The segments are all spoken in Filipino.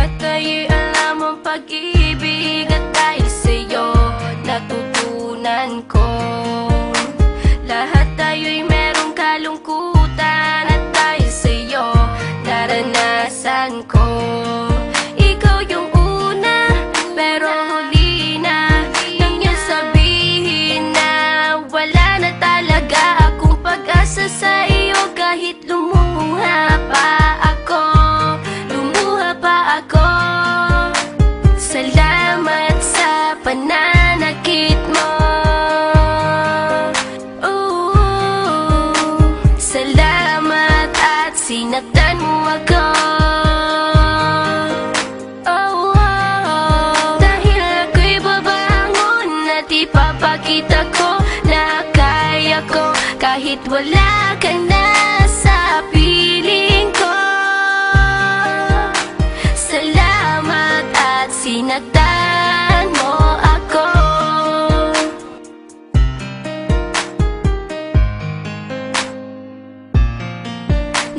Lahat ay alam ang pag-ibig at dahil sa'yo natutunan ko. Lahat tayo'y merong kalungkutan at dahil sa'yo naranasan ko. Ikaw yung una pero huli na nang iyong sabihin na wala na talaga akong pag-asa sa iyo. Kahit lumuha pa ako, salamat sa pananakit mo. Salamat at sinaktan mo ako. Dahil ako'y babangon at ipapakita ko na kaya ko kahit wala ka na sa piling ko. Salamat at sinaktan mo ako.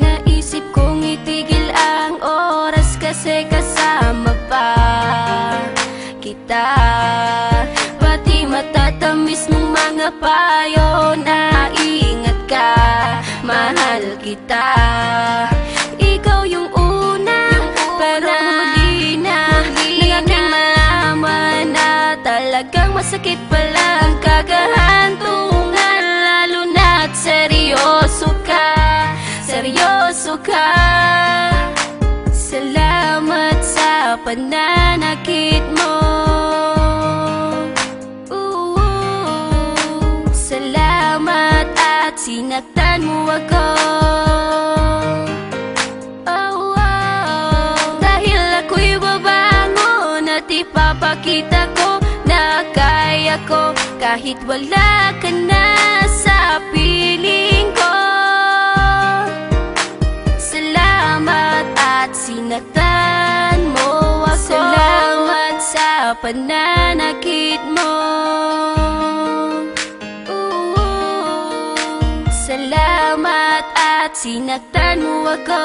Naisip kong itigil ang oras kasi kasama pa kita. Pati matatamis mong mga payo na ingat ka, mahal kita. Ikaw yung una pero huli na nang aking malaman na talagang masakit pala ang kagahantungan. Lalo na't seryoso ka, seryoso ka. Salamat sa pananakit mo. Salamat at sinaktan mo ako. Dahil ako'y babangon at ipapakita ko na kaya ko kahit wala ka na sa piling ko. Salamat at sinaktan mo ako. Salamat sa pananakit mo. Salamat at sinaktan mo ako.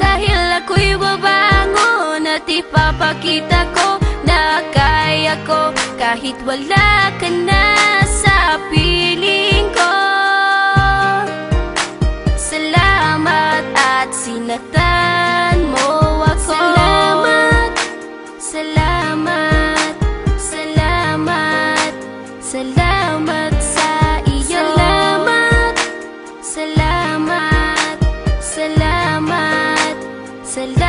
Dahil ako'y babangon at ipapakita ko na kaya ko kahit wala ka na sa piling ko. Salamat at sinaktan mo ako. Salamat, salamat, salamat, salamat sa iyo. Salamat, salamat, salamat, salamat.